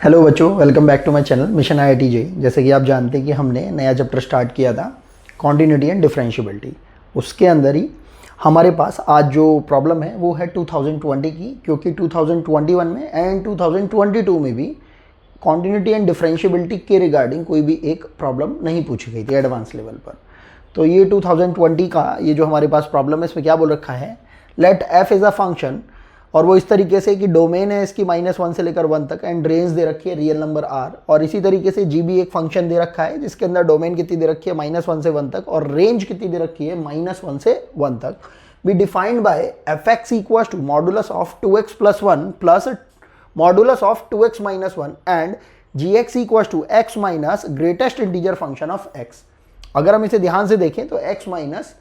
Hello बच्चों, welcome back to my channel mission IIT JEE. जैसे कि आप जानते हैं कि हमने नया चैप्टर स्टार्ट किया था कॉन्टिन्यूटी एंड डिफरेंशिएबिलिटी। उसके अंदर ही हमारे पास आज जो प्रॉब्लम है वो है 2020 की, क्योंकि 2021 में एंड 2022 में भी कॉन्टिन्यूटी एंड डिफरेंशिएबिलिटी के रिगार्डिंग कोई भी एक प्रॉब्लम नहीं पूछी गई थी एडवांस लेवल पर। तो ये 2020 का ये जो हमारे पास प्रॉब्लम है इसमें क्या बोल रखा है, let f is a function, और वो इस तरीके से कि डोमेन है इसकी -1 से लेकर 1 तक एंड रेंज दे रखी है रियल नंबर आर, और इसी तरीके से जी भी एक फंक्शन दे रखा है जिसके अंदर डोमेन कितनी दे रखी है -1 से 1 तक और रेंज कितनी दे रखी है -1 से 1 तक। Be defined by f x equals to modulus of 2x plus 1 plus modulus of 2x minus 1 and g x equals to x minus greatest integer function of x. अगर हम इसे ध्यान से देखें तो x माइनस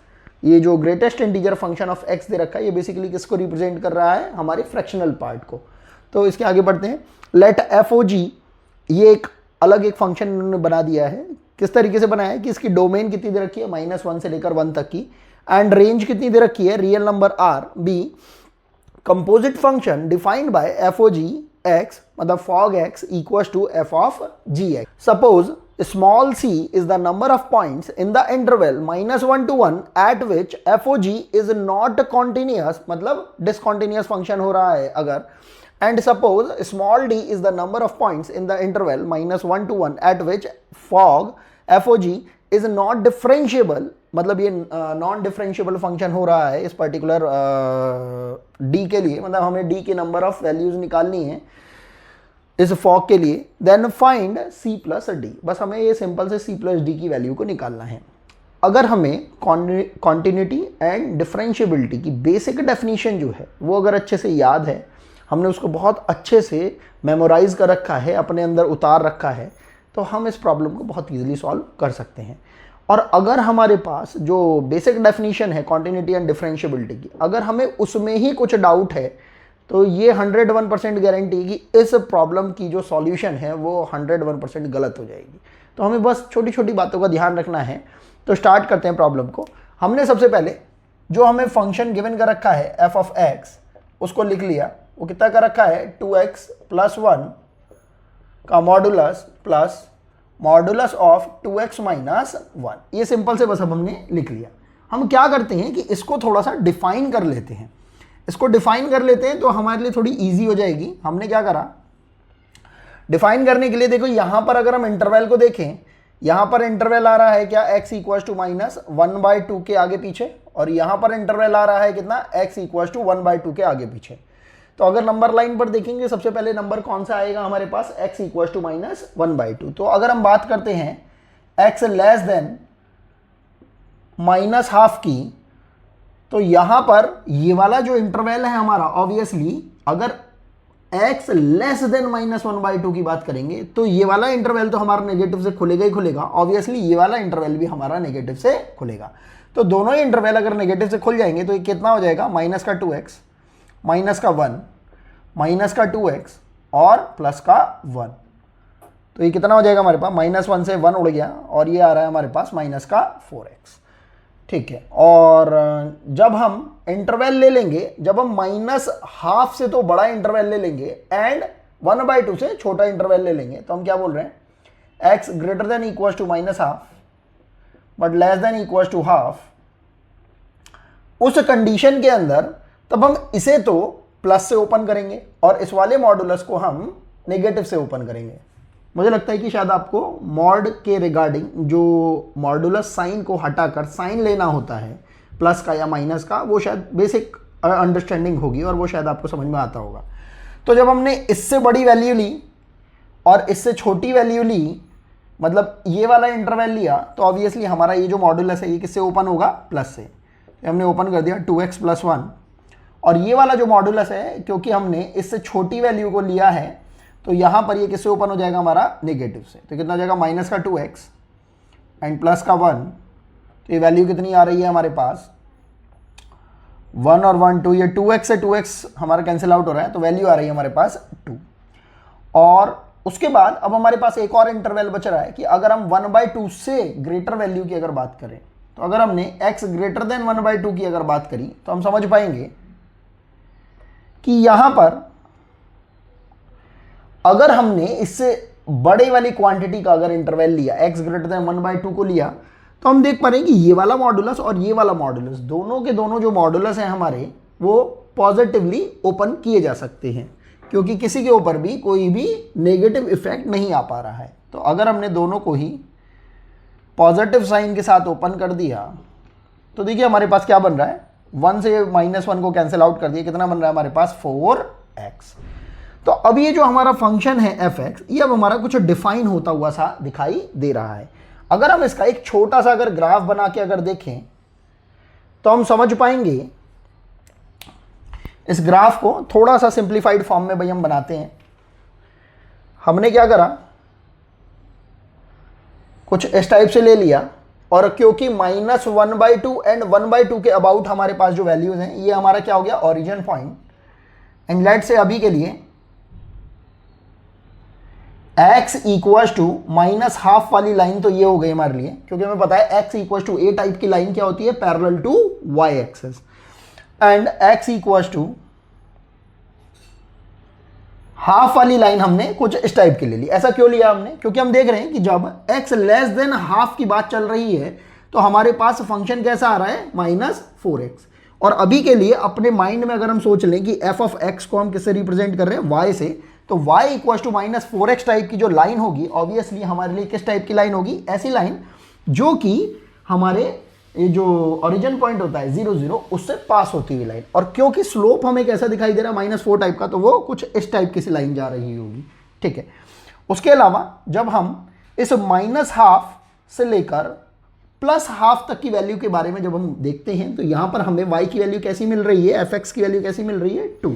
ये जो greatest integer function of x दे रखा है ये बेसिकली किसको रिप्रेजेंट कर रहा है, हमारे फ्रैक्शनल पार्ट को। तो इसके आगे बढ़ते हैं। लेट एफ ओ जी, ये एक अलग एक फंक्शन इन्होंने बना दिया है। किस तरीके से बनाया है कि इसकी डोमेन कितनी दे रखी है -1 से लेकर 1 तक की, एंड रेंज कितनी दे रखी है real number R. B composite function defined by f o g x, मतलब fog x equals to f of g x. Suppose small c is the number of points in the interval -1 to 1 at which fog is not continuous, मतलब discontinuous function हो रहा है अगर, and suppose small d is the number of points in the interval -1 to 1 at which fog is not differentiable, मतलब ये non differentiable function हो रहा है इस पर्टिकुलर d के लिए, मतलब हमें d के नंबर ऑफ वैल्यूज निकालनी है इस फॉग के लिए। Then find c plus d, बस हमें ये सिंपल से c प्लस डी की वैल्यू को निकालना है। अगर हमें कॉन्टिन्यूटी एंड डिफरेंशिएबिलिटी की बेसिक डेफिनेशन जो है वो अगर अच्छे से याद है, हमने उसको बहुत अच्छे से मेमोराइज कर रखा है, अपने अंदर उतार रखा है, तो हम इस प्रॉब्लम को बहुत ईजिली सॉल्व कर सकते हैं। और अगर हमारे पास जो बेसिक डेफिनेशन है कॉन्टिन्यूटी एंड डिफरेंशिएबिलिटी की, अगर हमें उसमें ही कुछ डाउट है तो ये 101% गारंटी कि इस प्रॉब्लम की जो सॉल्यूशन है वो 101% गलत हो जाएगी। तो हमें बस छोटी छोटी बातों का ध्यान रखना है। तो स्टार्ट करते हैं प्रॉब्लम को। हमने सबसे पहले जो हमें फंक्शन गिवन कर रखा है एफ ऑफ एक्स उसको लिख लिया। वो कितना कर रखा है 2x प्लस 1 का modulus plus modulus of 2x minus 1। ये सिंपल से बस अब हमने लिख लिया। हम क्या करते हैं कि इसको थोड़ा सा डिफाइन कर लेते हैं। इसको डिफाइन कर लेते हैं तो हमारे लिए थोड़ी इजी हो जाएगी। हमने क्या करा, डिफाइन करने के लिए देखो यहां पर अगर हम इंटरवल को देखें, यहां पर इंटरवल आ रहा है क्या x इक्वल टू -1/2 के आगे पीछे, और यहां पर इंटरवल आ रहा है कितना x इक्वल टू 1/2 के आगे पीछे। तो अगर नंबर लाइन पर देखेंगे सबसे पहले नंबर कौन सा आएगा हमारे पास, x इक्वल टू -1/2। तो अगर हम बात करते हैं x लेस देन -½ की, तो यहां पर ये वाला जो इंटरवल है हमारा, ऑब्वियसली अगर x लेस देन -1/2 की बात करेंगे तो ये वाला इंटरवल तो हमारा नेगेटिव से खुलेगा ही खुलेगा, ऑब्वियसली ये वाला इंटरवल भी हमारा नेगेटिव से खुलेगा। तो दोनों ही इंटरवल अगर नेगेटिव से खुल जाएंगे तो ये कितना हो जाएगा, -2x -1 -2x और +1। तो ये कितना हो जाएगा हमारे पास, -1 से 1 उड़ गया और ये आ रहा है हमारे पास -4x। ठीक है। और जब हम इंटरवल ले लेंगे, जब हम -½ से तो बड़ा इंटरवल ले लेंगे एंड 1/2 से छोटा इंटरवल ले लेंगे, तो हम क्या बोल रहे हैं, x greater than equal to -½ but less than equal to ½ उस कंडीशन के अंदर तब हम इसे तो प्लस से ओपन करेंगे और इस वाले मॉडुलस को हम नेगेटिव से ओपन करेंगे। मुझे लगता है कि शायद आपको मॉड के रिगार्डिंग जो मॉडुलस साइन को हटाकर साइन लेना होता है प्लस का या माइनस का, वो शायद बेसिक अंडरस्टैंडिंग होगी और वो शायद आपको समझ में आता होगा। तो जब हमने इससे बड़ी वैल्यू ली और इससे छोटी वैल्यू ली, मतलब ये वाला इंटरवल लिया, तो ऑब्वियसली हमारा ये जो मॉडुलस है ये किससे ओपन होगा, प्लस से। तो हमने ओपन कर दिया 2x प्लस 1, और ये वाला जो मॉडुलस है क्योंकि हमने इससे छोटी वैल्यू को लिया है तो यहां पर ये किससे ओपन हो जाएगा हमारा, नेगेटिव से। तो कितना हो जाएगा, -2x एंड +1। तो ये वैल्यू कितनी आ रही है हमारे पास, 1 और 1 2, ये 2x से 2x हमारा कैंसिल आउट हो रहा है, तो वैल्यू आ रही है हमारे पास 2। और उसके बाद अब हमारे पास एक और इंटरवल बच रहा है कि अगर हम 1/2 से ग्रेटर वैल्यू की अगर बात करें, तो अगर हमने x ग्रेटर देन 1/2 की अगर बात करी तो हम समझ पाएंगे कि यहां पर अगर हमने इससे बड़े वाली क्वांटिटी का अगर इंटरवल लिया x ग्रेटर देन 1/2 को लिया, तो हम देख पा रहे हैं कि ये वाला मॉडुलस और ये वाला मॉडुलस दोनों के दोनों जो मॉडुलस हैं हमारे, वो पॉजिटिवली ओपन किए जा सकते हैं, क्योंकि किसी के ऊपर भी कोई भी नेगेटिव इफेक्ट नहीं आ पा रहा है। तो अगर हमने दोनों को ही पॉजिटिव साइन के साथ ओपन कर दिया, तो देखिए हमारे पास क्या बन रहा है, 1 से -1 को कैंसिल आउट कर दिया, कितना बन रहा है हमारे पास 4x। तो अब ये जो हमारा फंक्शन है fx, ये अब हमारा कुछ डिफाइन होता हुआ सा दिखाई दे रहा है। अगर हम इसका एक छोटा सा अगर ग्राफ बना के अगर देखें, तो हम समझ पाएंगे। इस ग्राफ को थोड़ा सा सिंप्लीफाइड फॉर्म में भाई हम बनाते हैं। हमने क्या करा, कुछ इस टाइप से ले लिया, और क्योंकि -1/2 एंड 1/2 के अबाउट हमारे पास जो वैल्यूज हैं, ये हमारा क्या हो गया, ओरिजिन पॉइंट। एंड लेट से अभी के लिए x इक्वल टू -½ वाली लाइन तो ये हो गई हमारे लिए, क्योंकि हमें पता है x equal to a type की लाइन क्या होती है, parallel to y axis. And x equal to half वाली लाइन हमने कुछ इस टाइप की ले ली। ऐसा क्यों लिया हमने, क्योंकि हम देख रहे हैं कि जब x लेस देन हाफ की बात चल रही है, तो हमारे पास फंक्शन कैसा आ रहा है, -4x। और अभी के लिए अपने माइंड में अगर हम सोच लें कि f ऑफ x को हम किससे रिप्रेजेंट कर रहे हैं, y से, तो y equal to -4x type की जो लाइन होगी, ऑब्वियसली हमारे लिए किस टाइप की लाइन होगी, ऐसी लाइन जो कि हमारे ये जो ओरिजिन पॉइंट होता है 0 0, उससे पास होती हुई लाइन। और क्योंकि स्लोप हमें कैसा दिखाई दे रहा है, -4 टाइप का, तो वो कुछ इस टाइप की सी लाइन जा रही होगी। ठीक है। उसके अलावा जब हम इस -½ से लेकर +½ तक की वैल्यू के बारे में जब हम देखते हैं, तो यहां पर हमें y की वैल्यू कैसी मिल रही है, fx की वैल्यू कैसी मिल रही है, 2,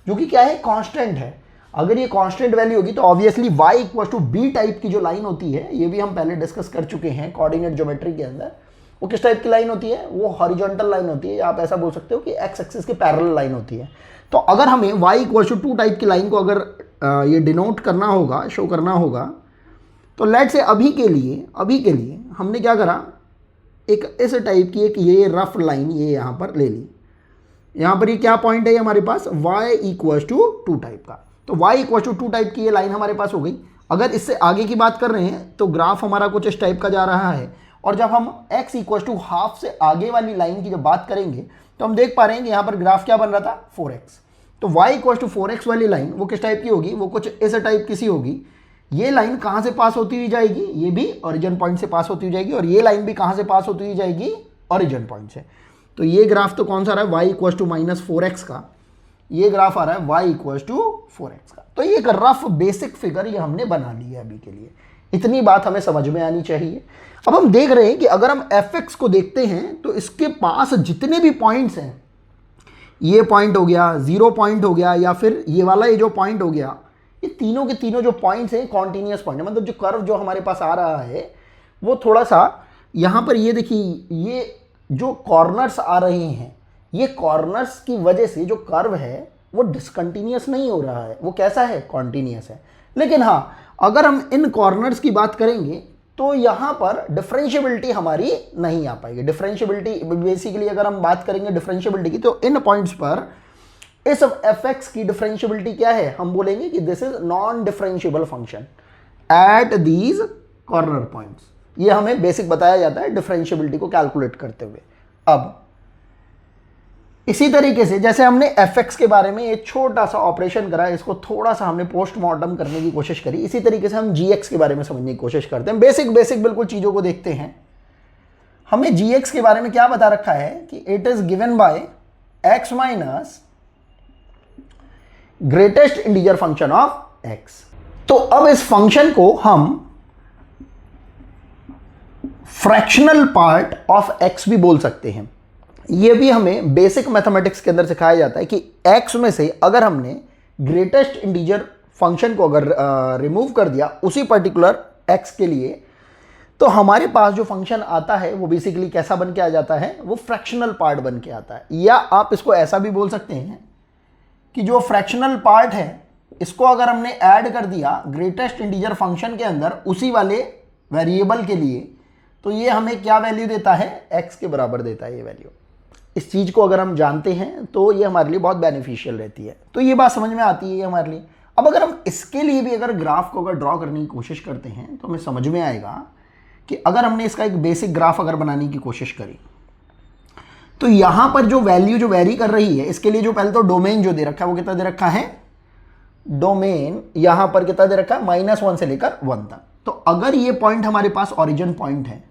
जो कि क्या है, कांस्टेंट है। अगर ये कांस्टेंट वैल्यू होगी तो obviously y equal to b type की जो लाइन होती है, ये भी हम पहले डिस्कस कर चुके हैं कोऑर्डिनेट ज्योमेट्री के अंदर, वो किस टाइप की लाइन होती है, वो हॉरिजॉन्टल लाइन होती है। आप ऐसा बोल सकते हो कि x एक्सिस के पैरेलल लाइन होती है। तो अगर हमें y इक्वल टू 2 टाइप की लाइन को अगर ये डिनोट करना होगा, शो करना होगा, तो लेट से अभी के लिए हमने क्या करा, एक इस टाइप की एक ये रफ लाइन ये यहाँ पर ले ली। यहाँ पर ये क्या पॉइंट है हमारे पास, y इक्वल टू 2 टाइप का। तो y इक्वल टू 2 टाइप की ये लाइन हमारे पास हो गई। अगर इससे आगे की बात कर रहे हैं तो ग्राफ हमारा कुछ इस टाइप का जा रहा है। और जब हम x इक्वल टू हाफ से आगे वाली लाइन की जब बात करेंगे, तो हम देख पा रहे हैं कि यहाँ पर ग्राफ क्या बन रहा था, 4x। तो y इक्वल टू 4x वाली लाइन वो किस टाइप की होगी, वो कुछ इस टाइप की सी होगी। ये लाइन कहाँ से पास होती हुई जाएगी, ये भी ओरिजिन पॉइंट से पास होती हुई जाएगी, और ये लाइन भी कहाँ से पास होती हुई जाएगी, ओरिजिन पॉइंट से। तो ये ग्राफ तो कौन सा आ रहा है, y इक्वल टू -4x का, ये ग्राफ आ रहा है y इक्वल टू 4x का। तो ये एक रफ बेसिक फिगर ये हमने बना ली है अभी के लिए। इतनी बात हमें समझ में आनी चाहिए। अब हम देख रहे हैं कि अगर हम fx को देखते हैं, तो इसके पास जितने भी पॉइंट्स हैं, ये पॉइंट हो गया, 0 पॉइंट हो गया, या फिर ये वाला ये जो पॉइंट हो गया, ये तीनों के तीनों जो पॉइंट्स हैं कॉन्टिन्यूस पॉइंट है। मतलब जो कर्व जो हमारे पास आ रहा है, वो थोड़ा सा यहाँ पर ये देखिए, ये जो कॉर्नर्स आ रहे हैं, ये कॉर्नर्स की वजह से जो कर्व है वो डिसकंटिन्यूस नहीं हो रहा है, वो कैसा है, कॉन्टिन्यूस है। लेकिन हाँ, अगर हम इन कॉर्नर्स की बात करेंगे, तो यहाँ पर डिफरेंशियबिलिटी हमारी नहीं आ पाएगी। डिफरेंशियबिलिटी बेसिकली अगर हम बात करेंगे डिफरेंशियबिलिटी की, तो इन पॉइंट्स पर इस fx की डिफरेंशियबिलिटी क्या है, हम बोलेंगे कि this is non differentiable function at these corner points. ये हमें बेसिक बताया जाता है डिफरेंशियबिलिटी को कैलकुलेट करते हुए। अब इसी तरीके से जैसे हमने fx के बारे में एक छोटा सा ऑपरेशन करा, इसको थोड़ा सा हमने पोस्टमार्टम करने की कोशिश करी, इसी तरीके से हम gx के बारे में समझने की कोशिश करते हैं। बेसिक बिल्कुल चीज़ों को देखते हैं। हमें gx के बारे में क्या बता रखा है कि it is given by x minus greatest integer function of x। तो अब इस फंक्शन को हम फ्रैक्शनल पार्ट ऑफ x भी बोल सकते हैं। ये भी हमें बेसिक मैथमेटिक्स के अंदर सिखाया जाता है कि x में से अगर हमने ग्रेटेस्ट इंटीजर फंक्शन को अगर रिमूव कर दिया उसी पर्टिकुलर x के लिए, तो हमारे पास जो फंक्शन आता है वो बेसिकली कैसा बन के आ जाता है, वो फ्रैक्शनल पार्ट बन के आता है। या आप इसको ऐसा भी बोल सकते हैं कि जो फ्रैक्शनल पार्ट है, इसको अगर हमने ऐड कर दिया ग्रेटेस्ट इंटीजर फंक्शन के अंदर उसी वाले वेरिएबल के लिए, तो ये हमें क्या वैल्यू देता है, x के बराबर देता है ये वैल्यू। इस चीज़ को अगर हम जानते हैं तो ये हमारे लिए बहुत बेनिफिशियल रहती है। तो ये बात समझ में आती है हमारे लिए। अब अगर हम इसके लिए भी अगर ग्राफ को अगर ड्रॉ करने की कोशिश करते हैं तो हमें समझ में आएगा कि अगर हमने इसका एक बेसिक ग्राफ अगर बनाने की कोशिश करी तो यहां पर जो वैल्यू जो वेरी कर रही है, इसके लिए जो पहले तो डोमेन जो दे रखा है वो कितना दे रखा है, डोमेन यहां पर कितना दे रखा है, -1 से लेकर 1 तक। तो अगर ये पॉइंट हमारे पास ओरिजिन पॉइंट है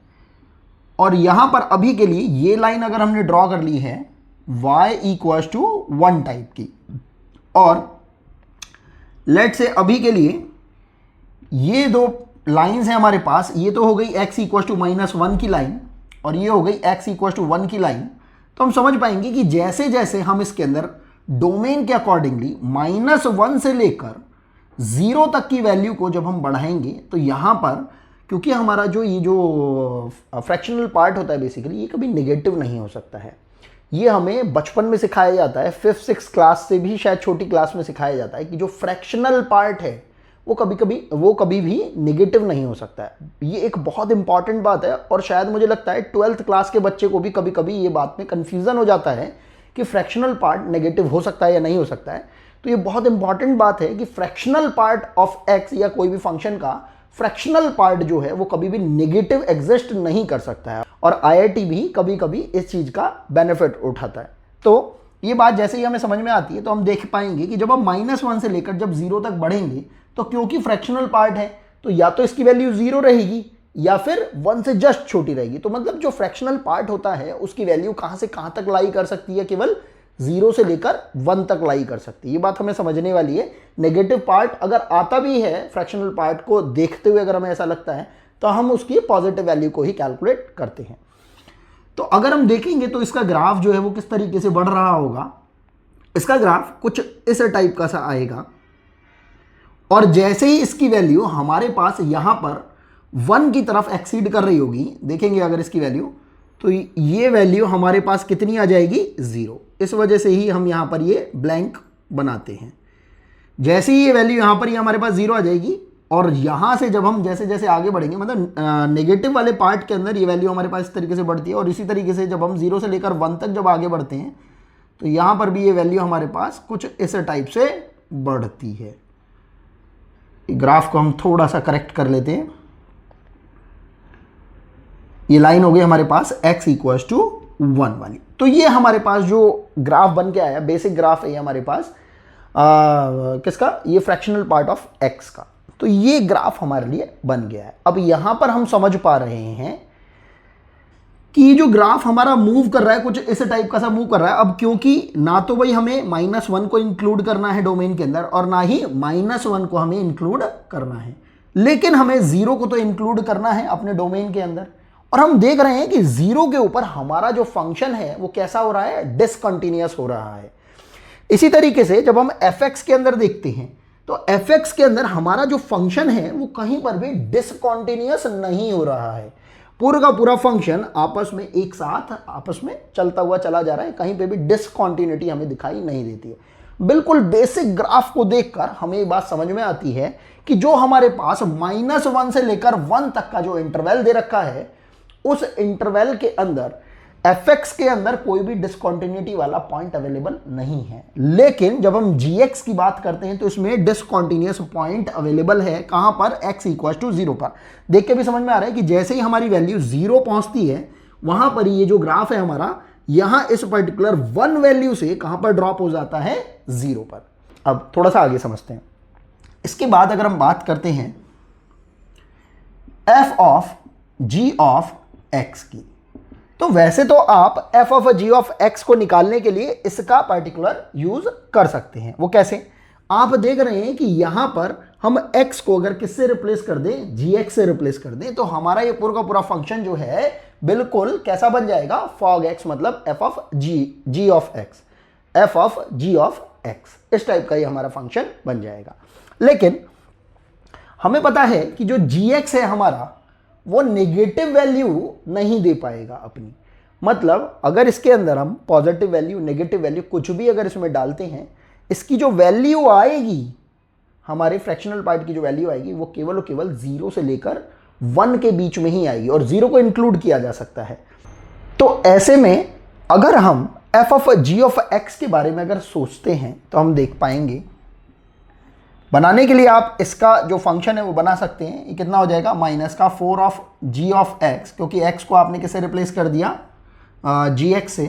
और यहां पर अभी के लिए ये लाइन अगर हमने ड्रॉ कर ली है y = 1 टाइप की, और लेट से अभी के लिए ये दो लाइंस हैं हमारे पास, ये तो हो गई x = -1 की लाइन और ये हो गई x = 1 की लाइन। तो हम समझ पाएंगे कि जैसे जैसे हम इसके अंदर डोमेन के अकॉर्डिंगली -1 से लेकर 0 तक की वैल्यू को जब हम बढ़ाएंगे तो यहां पर, क्योंकि हमारा जो ये जो फ्रैक्शनल पार्ट होता है बेसिकली, ये कभी नेगेटिव नहीं हो सकता है। ये हमें बचपन में सिखाया जाता है, 5th-6th क्लास से भी शायद छोटी क्लास में सिखाया जाता है कि जो फ्रैक्शनल पार्ट है वो कभी भी नेगेटिव नहीं हो सकता है। ये एक बहुत इंपॉर्टेंट बात है और शायद मुझे लगता है 12th क्लास के बच्चे को भी कभी कभी ये बात में कंफ्यूजन हो जाता है कि फ्रैक्शनल पार्ट नेगेटिव हो सकता है या नहीं हो सकता है। तो ये बहुत इंपॉर्टेंट बात है कि फ्रैक्शनल पार्ट ऑफ एक्स या कोई भी फंक्शन का फ्रैक्शनल पार्ट जो है वो कभी भी नेगेटिव एग्जिस्ट नहीं कर सकता है, और आईआईटी भी कभी कभी इस चीज का बेनिफिट उठाता है। तो ये बात जैसे ही हमें समझ में आती है तो हम देख पाएंगे कि जब हम -1 से लेकर जब 0 तक बढ़ेंगे तो क्योंकि फ्रैक्शनल पार्ट है तो या तो इसकी वैल्यू 0 रहेगी या फिर 1 से जस्ट छोटी रहेगी। तो मतलब जो फ्रैक्शनल पार्ट होता है उसकी वैल्यू कहां से कहां तक लाई कर सकती है, केवल 0 से लेकर 1 तक लाई कर सकती है। ये बात हमें समझने वाली है। नेगेटिव पार्ट अगर आता भी है, फ्रैक्शनल पार्ट को देखते हुए अगर हमें ऐसा लगता है तो हम उसकी पॉजिटिव वैल्यू को ही कैलकुलेट करते हैं। तो अगर हम देखेंगे तो इसका ग्राफ जो है वो किस तरीके से बढ़ रहा होगा। इसका ग्राफ कुछ इस टाइप का सा आएगा और जैसे ही इसकी वैल्यू हमारे पास यहां पर 1 की तरफ एक्सीड कर रही होगी, देखेंगे अगर इसकी वैल्यू, तो ये वैल्यू हमारे पास कितनी आ जाएगी, 0। इस वजह से ही हम यहां पर ये ब्लैंक बनाते हैं। जैसे ही ये वैल्यू यहां पर हमारे पास 0 आ जाएगी और यहां से जब हम जैसे जैसे आगे बढ़ेंगे, मतलब नेगेटिव वाले पार्ट के अंदर ये वैल्यू हमारे पास इस तरीके से बढ़ती है और इसी तरीके से जब हम 0 से लेकर 1 तक जब आगे बढ़ते हैं तो यहां पर भी ये वैल्यू हमारे पास कुछ इस टाइप से बढ़ती है। ग्राफ को हम थोड़ा सा करेक्ट कर लेते हैं। ये लाइन हो गई हमारे पास x = 1 वाली। तो ये हमारे पास जो ग्राफ बन के आया, बेसिक ग्राफ है हमारे पास किसका, ये फ्रैक्शनल पार्ट ऑफ x का। तो ये ग्राफ हमारे लिए बन गया है। अब यहां पर हम समझ पा रहे हैं कि जो ग्राफ हमारा मूव कर रहा है कुछ इस टाइप का सा मूव कर रहा है। अब क्योंकि ना तो भाई हमें -1 को इंक्लूड करना है डोमेन के अंदर और ना ही -1 को हमें इंक्लूड करना है, लेकिन हमें 0 को तो इंक्लूड करना है अपने डोमेन के अंदर। और हम देख रहे हैं कि 0 के ऊपर हमारा जो फंक्शन है वो कैसा हो रहा है, डिसकंटिन्यूअस हो रहा है। इसी तरीके से जब हम fx के अंदर देखते हैं तो fx के अंदर हमारा जो फंक्शन है वो कहीं पर भी डिसकंटिन्यूअस नहीं हो रहा है। पूरा का पूरा फंक्शन आपस में एक साथ आपस में चलता हुआ चला जा रहा है, कहीं पे भी डिसकंटिन्यूटी हमें दिखाई नहीं देती है। बिल्कुल बेसिक ग्राफ को देखकर हमें ये बात समझ में आती है कि जो हमारे पास -1 से लेकर 1 तक का जो इंटरवल दे रखा है उस इंटरवल के अंदर fx के अंदर कोई भी डिसकंटिन्यूटी वाला पॉइंट अवेलेबल नहीं है। लेकिन जब हम gx की बात करते हैं तो इसमें डिसकंटिन्यूअस पॉइंट अवेलेबल है। कहां पर, x = 0 पर। देख के भी समझ में आ रहा है कि जैसे ही हमारी वैल्यू 0 पहुंचती है वहां पर ये जो ग्राफ है हमारा, यहां इस पर्टिकुलर 1 वैल्यू से कहां पर ड्रॉप हो जाता है, 0 पर। अब थोड़ा सा आगे समझते हैं। इसके बाद अगर हम बात करते हैं f(g)(x) की, तो वैसे तो आप f(g)(x) को निकालने के लिए इसका पर्टिकुलर यूज कर सकते हैं। वो कैसे, आप देख रहे हैं कि यहां पर हम x को अगर किससे रिप्लेस कर दें, gx से रिप्लेस कर दें, तो हमारा ये पूरा का पूरा फंक्शन जो है बिल्कुल कैसा बन जाएगा, fog x, मतलब f(g)(x), इस टाइप का ये हमारा फंक्शन बन जाएगा। लेकिन हमें पता है कि जो gx है हमारा वो नेगेटिव वैल्यू नहीं दे पाएगा अपनी। मतलब अगर इसके अंदर हम पॉजिटिव वैल्यू, नेगेटिव वैल्यू कुछ भी अगर इसमें डालते हैं, इसकी जो वैल्यू आएगी, हमारे फ्रैक्शनल पार्ट की जो वैल्यू आएगी वो केवल और केवल 0 से लेकर 1 के बीच में ही आएगी और 0 को इंक्लूड किया जा सकता है। तो ऐसे में अगर हम f(g)(x) के बारे में अगर सोचते हैं तो हम देख पाएंगे बनाने के लिए आप इसका जो फंक्शन है वो बना सकते हैं। ये कितना हो जाएगा, माइनस का 4 ऑफ जी ऑफ एक्स, क्योंकि एक्स को आपने किससे रिप्लेस कर दिया, जी एक्स से।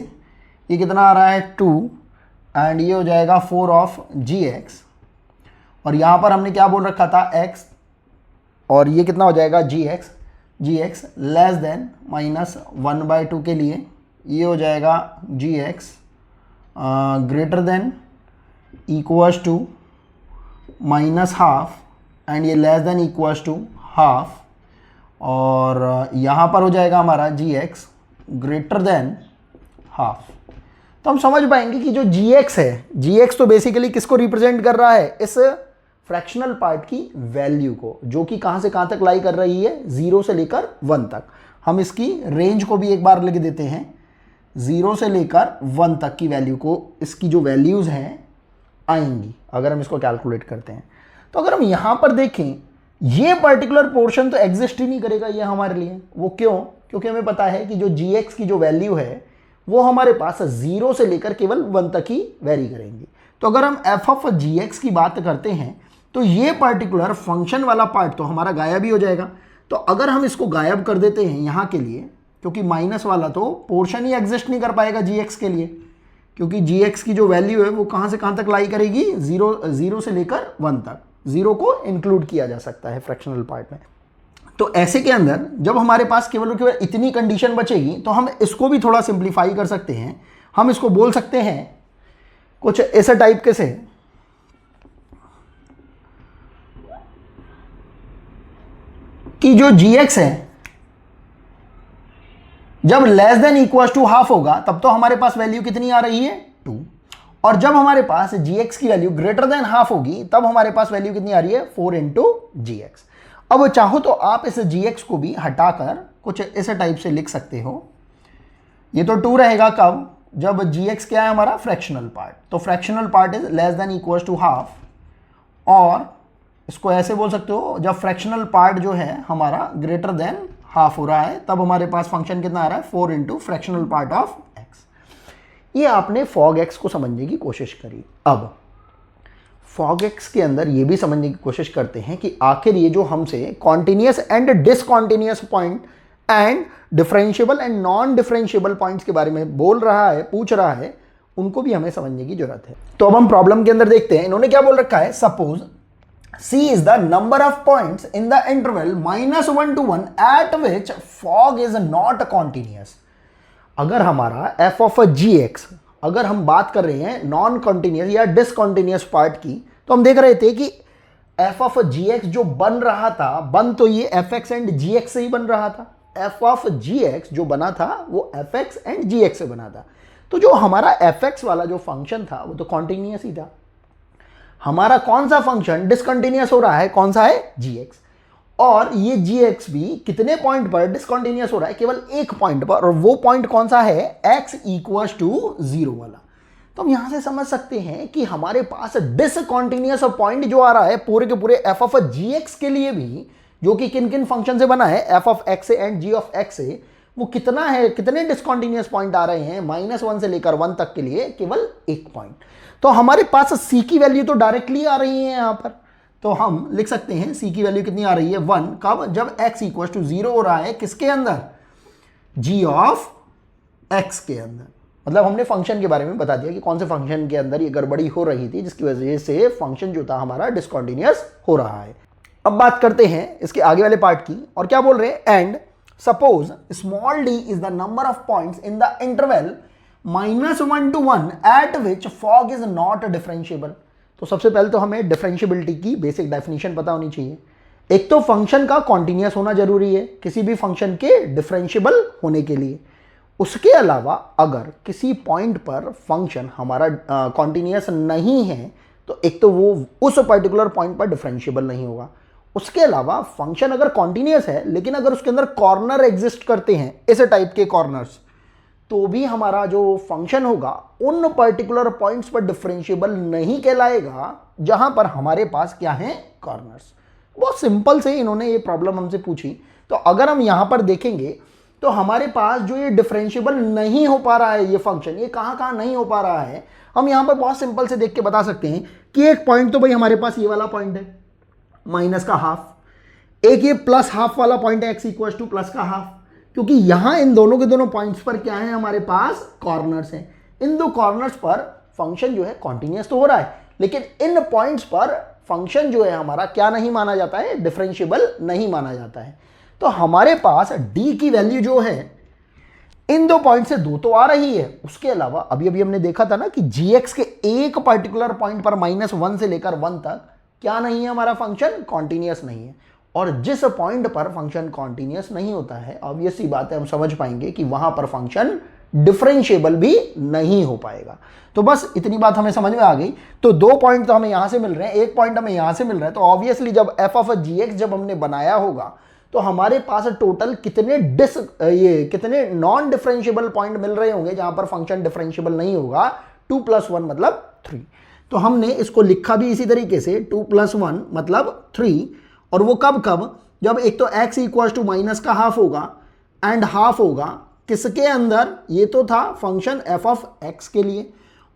ये कितना आ रहा है 2, एंड ये हो जाएगा 4 ऑफ जी एक्स, और यहाँ पर हमने क्या बोल रखा था एक्स, और ये कितना हो जाएगा g x less than minus 1/2 के लिए ये हो जाएगा g x greater than equals to minus half, and ये less than equals to half, और यहाँ पर हो जाएगा हमारा g x greater than half. तो हम समझ पाएंगे कि जो जी एक्स है, जी एक्स तो बेसिकली किसको रिप्रेजेंट कर रहा है, इस फ्रैक्शनल पार्ट की वैल्यू को, जो कि कहाँ से कहाँ तक लाई कर रही है, 0 से लेकर 1 तक। हम इसकी रेंज को भी एक बार लिख देते हैं, 0 से लेकर 1 तक की वैल्यू को, इसकी जो वैल्यूज़ हैं आएंगी अगर हम इसको कैलकुलेट करते हैं। तो अगर हम यहाँ पर देखें, ये पर्टिकुलर पोर्शन तो एग्जिस्ट ही नहीं करेगा ये हमारे लिए। वो क्यों? क्योंकि हमें पता है कि जो जी एक्स की जो वैल्यू है वो हमारे पास 0 से लेकर केवल 1 तक ही वेरी करेंगी। तो अगर हम एफ ऑफ जी एक्स की बात करते हैं तो ये पर्टिकुलर फंक्शन वाला पार्ट तो हमारा गायब ही हो जाएगा। तो अगर हम इसको गायब कर देते हैं यहाँ के लिए, क्योंकि माइनस वाला तो पोर्शन ही एग्जिस्ट नहीं कर पाएगा जी एक्स के लिए, क्योंकि जी एक्स की जो वैल्यू है वो कहाँ से कहाँ तक लाई करेगी, 0 से लेकर 1 तक। 0 को इंक्लूड किया जा सकता है फ्रैक्शनल पार्ट में। तो ऐसे के अंदर जब हमारे पास केवल और केवल इतनी कंडीशन बचेगी तो हम इसको भी थोड़ा सिंप्लीफाई कर सकते हैं। हम इसको बोल सकते हैं कुछ ऐसे टाइप के से कि जो जी एक्स है जब less than equal to half होगा तब तो हमारे पास वैल्यू कितनी आ रही है 2, और जब हमारे पास जी एक्स की वैल्यू ग्रेटर देन हाफ होगी तब हमारे पास वैल्यू कितनी आ रही है 4 इंटू जी एक्स। अब चाहो तो आप इस जी एक्स को भी हटाकर कुछ ऐसे टाइप से लिख सकते हो। ये तो 2 रहेगा कब, जब जी एक्स क्या है हमारा फ्रैक्शनल पार्ट, तो fractional part is less than equal to half, और इसको ऐसे बोल सकते हो जब फ्रैक्शनल पार्ट जो है हमारा ग्रेटर देन हाफ हो रहा है तब हमारे पास फंक्शन कितना आ रहा है 4 into fractional part of x. ये आपने फॉग एक्स को समझने की कोशिश करी। अब फॉग एक्स के अंदर ये भी समझने की कोशिश करते हैं कि आखिर ये जो हमसे continuous and discontinuous point and differentiable and non differentiable points के बारे में बोल रहा है, पूछ रहा है, उनको भी हमें समझने की जरूरत है। तो अब हम प्रॉब्लम के अंदर देखते हैं इन्होंने क्या बोल रखा है। Suppose C is the number of points in the interval -1 to 1 at which fog is not continuous। अगर हमारा f of gx, अगर हम बात कर रहे हैं नॉन कॉन्टिन्यूस या डिसकॉन्टिन्यूस पार्ट की, तो हम देख रहे थे कि f of gx जो बन रहा था, बन तो ये fx एंड gx से ही बन रहा था। f of gx जो बना था वो fx एंड gx से बना था। तो जो हमारा fx वाला जो फंक्शन था वो तो कॉन्टिन्यूस ही था। हमारा कौन सा फंक्शन डिसकंटिन्यूअस हो रहा है, कौन सा है gx, और ये gx भी कितने पॉइंट पर डिसकंटिन्यूअस हो रहा है, केवल एक पॉइंट पर, और वो पॉइंट कौन सा है x इक्वल्स टू 0 वाला। तो हम यहां से समझ सकते हैं कि हमारे पास डिसकंटिन्यूअस पॉइंट जो आ रहा है पूरे के पूरे f ऑफ gx के लिए भी, जो कि किन किन फंक्शन से बना है f ऑफ x से एंड g ऑफ x से, वो कितना है, कितने डिसकंटिन्यूअस पॉइंट आ रहे हैं -1 से लेकर 1 तक के लिए केवल एक पॉइंट। तो हमारे पास c की वैल्यू तो डायरेक्टली आ रही है यहां पर, तो हम लिख सकते हैं c की वैल्यू कितनी आ रही है 1, कब, जब x इक्वल टू 0 हो रहा है, किसके अंदर, g ऑफ x के अंदर। मतलब हमने फंक्शन के बारे में बता दिया कि कौन से फंक्शन के अंदर ये गड़बड़ी हो रही थी जिसकी वजह से फंक्शन जो था हमारा डिसकंटिन्यूअस हो रहा है। अब बात करते हैं इसके आगे वाले पार्ट की, और क्या बोल रहे हैं, and suppose small d is the number of points in the interval -1 to 1 at which fog is not differentiable। तो सबसे पहले तो हमें डिफरेंशिएबिलिटी की बेसिक डेफिनेशन पता होनी चाहिए। एक तो फंक्शन का कॉन्टिन्यूअस होना जरूरी है किसी भी फंक्शन के डिफरेंशिएबल होने के लिए। उसके अलावा अगर किसी पॉइंट पर फंक्शन हमारा कॉन्टिन्यूअस नहीं है तो एक तो वो उस पर्टिकुलर पॉइंट पर डिफरेंशिएबल नहीं होगा। उसके अलावा फंक्शन अगर कॉन्टिन्यूअस है लेकिन अगर उसके अंदर कॉर्नर एग्जिस्ट करते हैं, ऐसे टाइप के कॉर्नर्स, तो भी हमारा जो फंक्शन होगा उन पर्टिकुलर पॉइंट्स पर डिफरेंशिएबल नहीं कहलाएगा जहां पर हमारे पास क्या है, कॉर्नर्स। बहुत सिंपल से इन्होंने ये प्रॉब्लम हमसे पूछी। तो अगर हम यहां पर देखेंगे तो हमारे पास जो ये डिफरेंशिएबल नहीं हो पा रहा है ये फंक्शन, ये कहाँ कहाँ नहीं हो पा रहा है, हम यहाँ पर बहुत सिंपल से देख के बता सकते हैं कि एक पॉइंट तो भाई हमारे पास ये वाला पॉइंट है माइनस का हाफ, एक ये प्लस हाफ वाला पॉइंट है x इक्वल टू प्लस का हाफ, क्योंकि यहां इन दोनों के दोनों पॉइंट्स पर क्या है हमारे पास कॉर्नर्स हैं। इन दो कॉर्नर्स पर फंक्शन जो है कॉन्टिन्यूअस तो हो रहा है, लेकिन इन पॉइंट्स पर फंक्शन जो है हमारा क्या नहीं माना जाता है, डिफरेंशिएबल नहीं माना जाता है। तो हमारे पास d की वैल्यू जो है इन दो पॉइंट से 2 तो आ रही है, उसके अलावा अभी अभी हमने देखा था ना कि gx के एक पर्टिकुलर पॉइंट पर -1 से लेकर 1 तक क्या नहीं है, हमारा फंक्शन कॉन्टिन्यूअस नहीं है। और जिस पॉइंट पर फंक्शन कॉन्टिन्यूअस नहीं होता है, ऑब्वियस सी बात है, हम समझ पाएंगे कि वहां पर फंक्शन डिफरेंशिएबल भी नहीं हो पाएगा। तो बस इतनी बात हमें समझ में आ गई। तो 2 पॉइंट तो हमें यहां से मिल रहे हैं, एक पॉइंट हमें यहां से मिल रहा है, तो ऑब्वियसली जब f ऑफ gx जब हमने बनाया होगा तो हमारे पास टोटल कितने नॉन डिफरेंशिएबल पॉइंट मिल रहे होंगे जहां पर फंक्शन डिफरेंशिएबल नहीं होगा। 2 + 1 मतलब 3। तो हमने इसको लिखा भी इसी तरीके से, 2 + 1 मतलब 3। और वो कब कब, जब एक तो x इक्वल टू माइनस का हाफ होगा एंड हाफ होगा किसके अंदर, ये तो था फंक्शन f ऑफ x के लिए,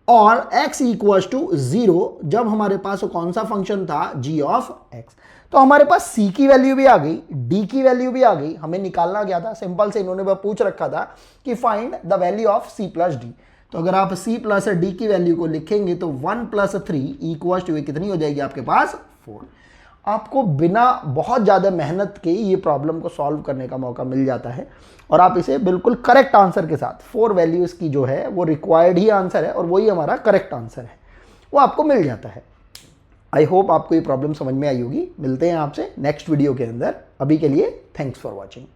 और x इक्वल टू 0 जब हमारे पास कौन सा फंक्शन था, g ऑफ x। तो हमारे पास c की वैल्यू भी आ गई, d की वैल्यू भी आ गई, हमें निकालना क्या था, सिंपल से इन्होंने बस पूछ रखा था कि find the value of c plus d। तो अगर आप c प्लस d की वैल्यू को लिखेंगे तो 1 + 3 इक्वल टू कितनी हो जाएगी आपके पास 4। आपको बिना बहुत ज़्यादा मेहनत के ये प्रॉब्लम को सॉल्व करने का मौका मिल जाता है, और आप इसे बिल्कुल करेक्ट आंसर के साथ 4 वैल्यूज़ की जो है वो रिक्वायर्ड ही आंसर है और वही हमारा करेक्ट आंसर है, वो आपको मिल जाता है। आई होप आपको ये प्रॉब्लम समझ में आई होगी। मिलते हैं आपसे नेक्स्ट वीडियो के अंदर। अभी के लिए थैंक्स फॉर वॉचिंग।